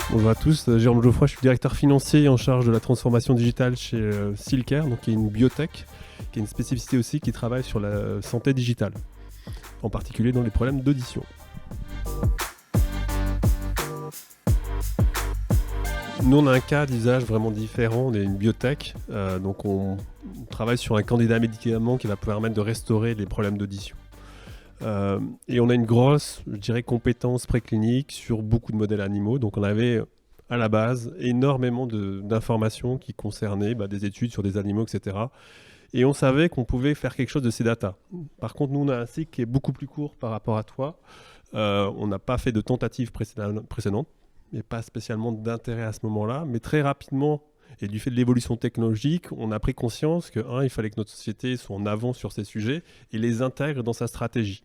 Bonjour à tous, Jérôme Geoffroy, je suis directeur financier en charge de la transformation digitale chez Silcare, donc qui est une biotech, qui a une spécificité aussi qui travaille sur la santé digitale, en particulier dans les problèmes d'audition. Nous, on a un cas d'usage vraiment différent, on est une biotech, donc on travaille sur un candidat médicament qui va permettre de restaurer les problèmes d'audition. Et on a une grosse, je dirais, compétence préclinique sur beaucoup de modèles animaux. Donc on avait à la base énormément d'informations qui concernaient des études sur des animaux, etc. Et on savait qu'on pouvait faire quelque chose de ces datas. Par contre, nous, on a un cycle qui est beaucoup plus court par rapport à toi. On n'a pas fait de tentatives précédentes, et pas spécialement d'intérêt à ce moment-là, mais très rapidement, et du fait de l'évolution technologique, on a pris conscience que, il fallait que notre société soit en avant sur ces sujets et les intègre dans sa stratégie.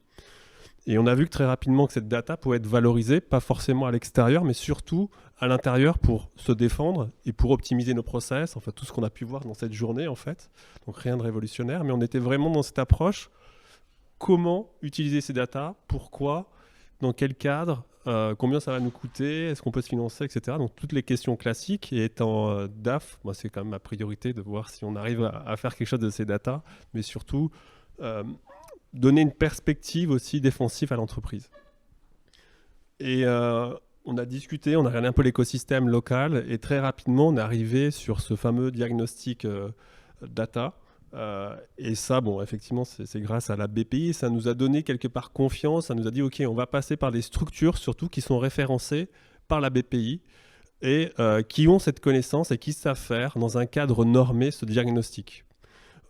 Et on a vu que très rapidement que cette data pouvait être valorisée, pas forcément à l'extérieur, mais surtout à l'intérieur pour se défendre et pour optimiser nos process, enfin tout ce qu'on a pu voir dans cette journée en fait. Donc rien de révolutionnaire, mais on était vraiment dans cette approche. Comment utiliser ces data? Pourquoi? Dans quel cadre? Combien ça va nous coûter? Est-ce qu'on peut se financer, etc. Donc toutes les questions classiques. Et étant DAF, moi c'est quand même ma priorité de voir si on arrive à faire quelque chose de ces data, mais surtout donner une perspective aussi défensive à l'entreprise. Et on a discuté, on a regardé un peu l'écosystème local, et très rapidement on est arrivé sur ce fameux diagnostic data. Et ça, effectivement, c'est grâce à la BPI. Ça nous a donné quelque part confiance. Ça nous a dit, OK, on va passer par des structures, surtout qui sont référencées par la BPI et qui ont cette connaissance et qui savent faire, dans un cadre normé, ce diagnostic.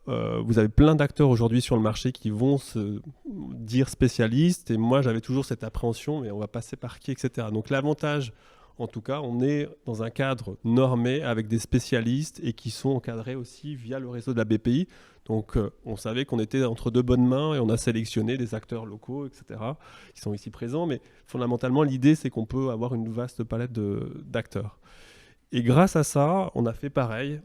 Vous avez plein d'acteurs aujourd'hui sur le marché qui vont se dire spécialistes. Et moi, j'avais toujours cette appréhension, mais on va passer par qui, etc. Donc l'avantage... En tout cas, on est dans un cadre normé avec des spécialistes et qui sont encadrés aussi via le réseau de la BPI. Donc, on savait qu'on était entre deux bonnes mains et on a sélectionné des acteurs locaux, etc., qui sont ici présents. Mais fondamentalement, l'idée, c'est qu'on peut avoir une vaste palette d'acteurs. Et grâce à ça, on a fait pareil.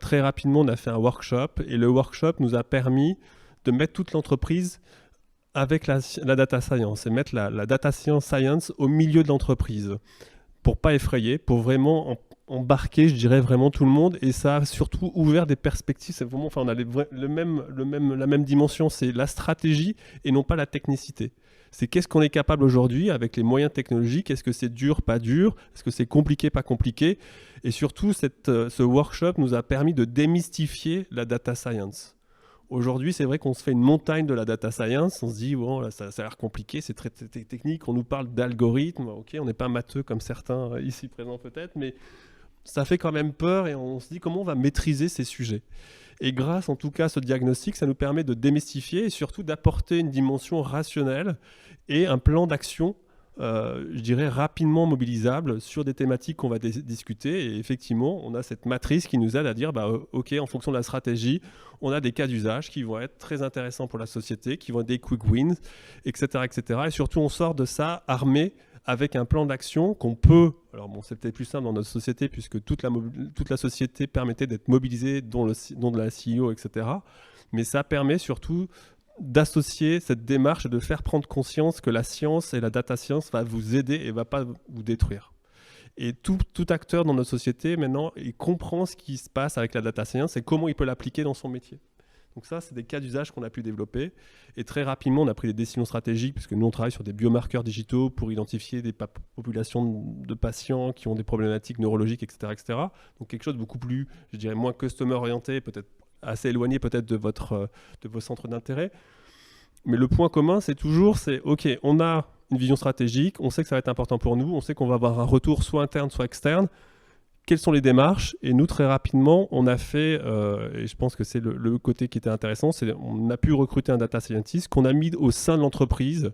Très rapidement, on a fait un workshop et le workshop nous a permis de mettre toute l'entreprise avec la data science et mettre la data science au milieu de l'entreprise. Pour pas effrayer, pour vraiment embarquer, je dirais vraiment tout le monde, et ça a surtout ouvert des perspectives. C'est vraiment, on a la même dimension, c'est la stratégie et non pas la technicité. C'est qu'est-ce qu'on est capable aujourd'hui avec les moyens technologiques, est-ce que c'est dur, pas dur, est-ce que c'est compliqué, pas compliqué, et surtout ce workshop nous a permis de démystifier la data science. Aujourd'hui, c'est vrai qu'on se fait une montagne de la data science. On se dit, là, ça a l'air compliqué, c'est très technique. On nous parle d'algorithmes. OK, on n'est pas matheux comme certains ici présents peut-être, mais ça fait quand même peur et on se dit comment on va maîtriser ces sujets. Et grâce en tout cas à ce diagnostic, ça nous permet de démystifier et surtout d'apporter une dimension rationnelle et un plan d'action je dirais rapidement mobilisable sur des thématiques qu'on va discuter. Et effectivement, on a cette matrice qui nous aide à dire, OK, en fonction de la stratégie, on a des cas d'usage qui vont être très intéressants pour la société, qui vont être des quick wins, etc., etc. Et surtout, on sort de ça armé avec un plan d'action qu'on peut... Alors c'est peut-être plus simple dans notre société puisque toute la société permettait d'être mobilisée, dont de la CEO, etc. Mais ça permet surtout d'associer cette démarche et de faire prendre conscience que la science et la data science va vous aider et ne va pas vous détruire. Et tout acteur dans notre société, maintenant, il comprend ce qui se passe avec la data science et comment il peut l'appliquer dans son métier. Donc ça, c'est des cas d'usage qu'on a pu développer. Et très rapidement, on a pris des décisions stratégiques, puisque nous, on travaille sur des biomarqueurs digitaux pour identifier des populations de patients qui ont des problématiques neurologiques, etc., etc. Donc quelque chose de beaucoup plus, je dirais, moins customer-orienté, peut-être assez éloigné peut-être de vos centres d'intérêt. Mais le point commun, c'est OK, on a une vision stratégique, on sait que ça va être important pour nous, on sait qu'on va avoir un retour soit interne, soit externe. Quelles sont les démarches? Et nous, très rapidement, on a fait, et je pense que c'est le côté qui était intéressant, c'est on a pu recruter un data scientist qu'on a mis au sein de l'entreprise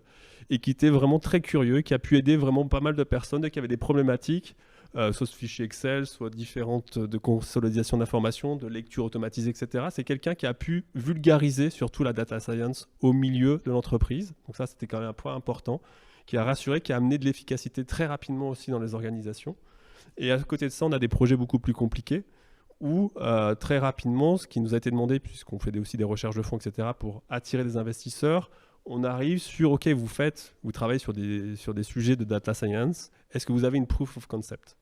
et qui était vraiment très curieux, qui a pu aider vraiment pas mal de personnes qui avaient des problématiques, soit ce fichier Excel, soit différentes de consolidation d'informations, de lecture automatisée, etc. C'est quelqu'un qui a pu vulgariser surtout la data science au milieu de l'entreprise. Donc ça, c'était quand même un point important, qui a rassuré, qui a amené de l'efficacité très rapidement aussi dans les organisations. Et à côté de ça, on a des projets beaucoup plus compliqués où très rapidement, ce qui nous a été demandé, puisqu'on fait aussi des recherches de fonds, etc., pour attirer des investisseurs, on arrive sur, OK, vous travaillez sur des sujets de data science, est-ce que vous avez une proof of concept?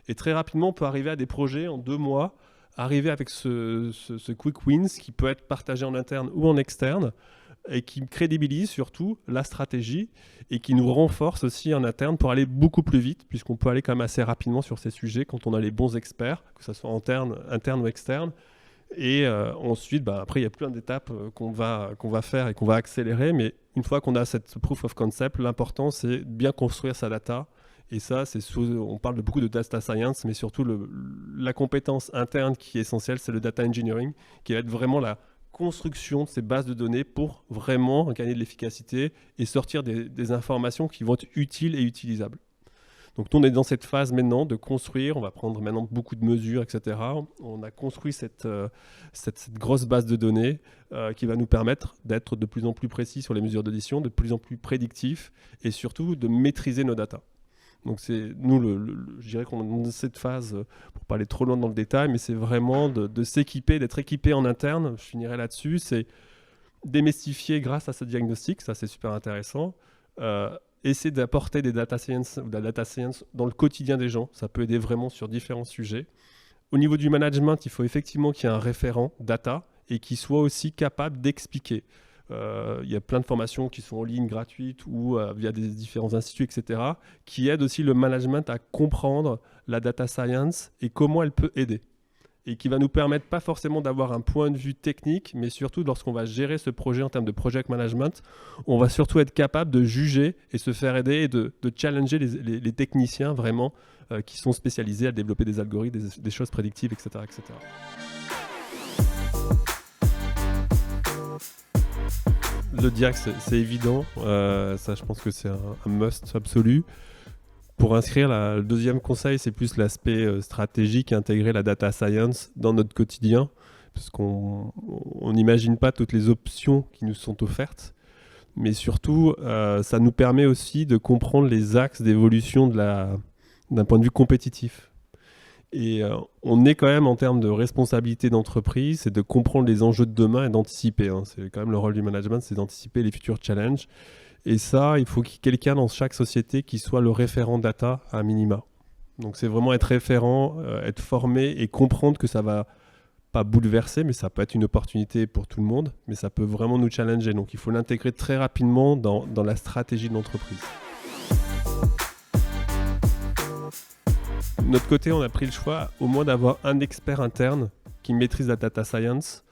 Et très rapidement, on peut arriver à des projets en 2 mois, arriver avec ce quick wins qui peut être partagé en interne ou en externe et qui crédibilise surtout la stratégie et qui nous renforce aussi en interne pour aller beaucoup plus vite, puisqu'on peut aller quand même assez rapidement sur ces sujets quand on a les bons experts, que ce soit interne ou externe. Et ensuite, après, il y a plein d'étapes qu'on va faire et qu'on va accélérer. Mais une fois qu'on a cette proof of concept, l'important, c'est de bien construire sa data. Et ça, on parle beaucoup de data science, mais surtout la compétence interne qui est essentielle, c'est le data engineering, qui va être vraiment la construction de ces bases de données pour vraiment gagner de l'efficacité et sortir des informations qui vont être utiles et utilisables. Donc nous, on est dans cette phase maintenant de construire, on va prendre maintenant beaucoup de mesures, etc. On a construit cette grosse base de données qui va nous permettre d'être de plus en plus précis sur les mesures d'audition, de plus en plus prédictifs et surtout de maîtriser nos datas. Donc c'est nous, je dirais qu'on est dans cette phase, pour pas aller trop loin dans le détail, mais c'est vraiment de s'équiper, d'être équipé en interne. Je finirai là-dessus, c'est démystifier grâce à ce diagnostic, ça c'est super intéressant. Essayer d'apporter des data science ou de la data science dans le quotidien des gens, ça peut aider vraiment sur différents sujets. Au niveau du management, il faut effectivement qu'il y ait un référent data et qui soit aussi capable d'expliquer. Il y a plein de formations qui sont en ligne gratuites ou via des différents instituts, etc., qui aident aussi le management à comprendre la data science et comment elle peut aider. Et qui va nous permettre pas forcément d'avoir un point de vue technique, mais surtout lorsqu'on va gérer ce projet en termes de project management, on va surtout être capable de juger et se faire aider et de challenger les techniciens vraiment qui sont spécialisés à développer des algorithmes, des choses prédictives, etc., etc. Le diag, c'est évident. Ça, je pense que c'est un must absolu. Pour inscrire, le deuxième conseil, c'est plus l'aspect stratégique, intégrer la data science dans notre quotidien, parce qu'on n'imagine pas toutes les options qui nous sont offertes. Mais surtout, ça nous permet aussi de comprendre les axes d'évolution d'un point de vue compétitif. Et on est quand même en termes de responsabilité d'entreprise, c'est de comprendre les enjeux de demain et d'anticiper. C'est quand même le rôle du management, c'est d'anticiper les futurs challenges. Et ça, il faut qu'il y ait quelqu'un dans chaque société qui soit le référent data à minima. Donc c'est vraiment être référent, être formé et comprendre que ça va pas bouleverser, mais ça peut être une opportunité pour tout le monde, mais ça peut vraiment nous challenger. Donc il faut l'intégrer très rapidement dans la stratégie de l'entreprise. De notre côté, on a pris le choix au moins d'avoir un expert interne qui maîtrise la data science,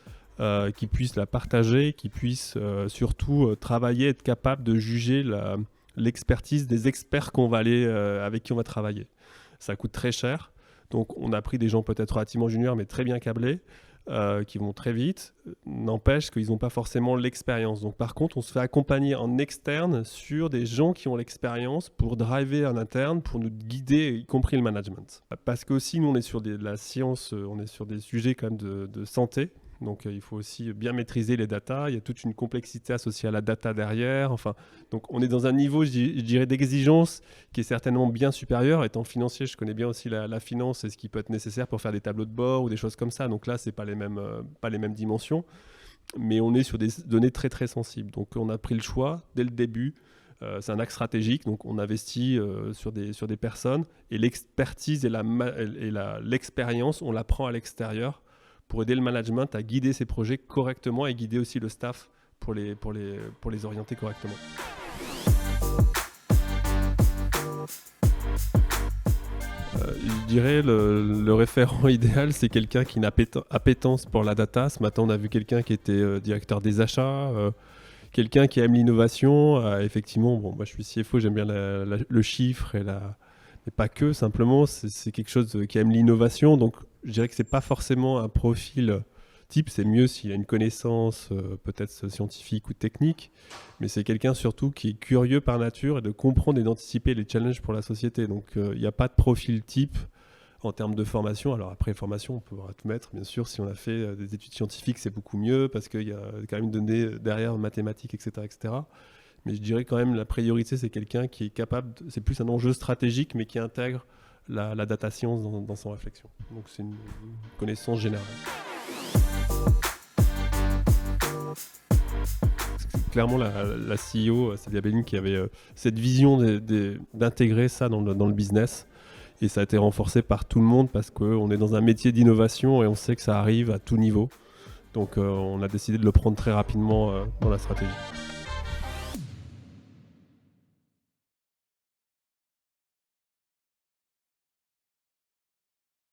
qui puisse la partager, qui puisse surtout travailler, être capable de juger l'expertise des experts avec qui on va travailler. Ça coûte très cher, donc on a pris des gens peut-être relativement juniors mais très bien câblés, qui vont très vite, n'empêche qu'ils n'ont pas forcément l'expérience. Donc par contre, on se fait accompagner en externe sur des gens qui ont l'expérience pour driver en interne, pour nous guider, y compris le management. Parce qu'aussi, nous, on est sur de la science, on est sur des sujets quand même de santé. Donc il faut aussi bien maîtriser les datas. Il y a toute une complexité associée à la data derrière. Enfin, donc on est dans un niveau, je dirais, d'exigence qui est certainement bien supérieur. Étant financier, je connais bien aussi la finance et ce qui peut être nécessaire pour faire des tableaux de bord ou des choses comme ça. Donc là, c'est pas les mêmes dimensions. Mais on est sur des données très très sensibles. Donc on a pris le choix dès le début. C'est un axe stratégique, donc on investit sur des personnes et l'expertise et l'expérience, on la prend à l'extérieur pour aider le management à guider ses projets correctement et guider aussi le staff pour les orienter correctement. Je dirais le référent idéal, c'est quelqu'un qui a appétence pour la data. Ce matin, on a vu quelqu'un qui était directeur des achats, quelqu'un qui aime l'innovation. Effectivement, moi je suis CFO, j'aime bien le chiffre mais pas que, simplement, c'est quelque chose qui aime l'innovation. Donc, je dirais que c'est pas forcément un profil type. C'est mieux s'il a une connaissance peut-être scientifique ou technique. Mais c'est quelqu'un surtout qui est curieux par nature et de comprendre et d'anticiper les challenges pour la société. Donc, il n'y a pas de profil type en termes de formation. Alors après, formation, on peut tout mettre. Bien sûr, si on a fait des études scientifiques, c'est beaucoup mieux parce qu'il y a quand même une donnée derrière, mathématiques, etc., etc. Mais je dirais quand même la priorité, c'est quelqu'un qui est capable, c'est plus un enjeu stratégique, mais qui intègre la data science dans son réflexion. Donc c'est une connaissance générale. Clairement, la CEO, Sylvia Belling, qui avait cette vision d'intégrer ça dans le business. Et ça a été renforcé par tout le monde parce qu'on est dans un métier d'innovation et on sait que ça arrive à tout niveau. Donc on a décidé de le prendre très rapidement dans la stratégie.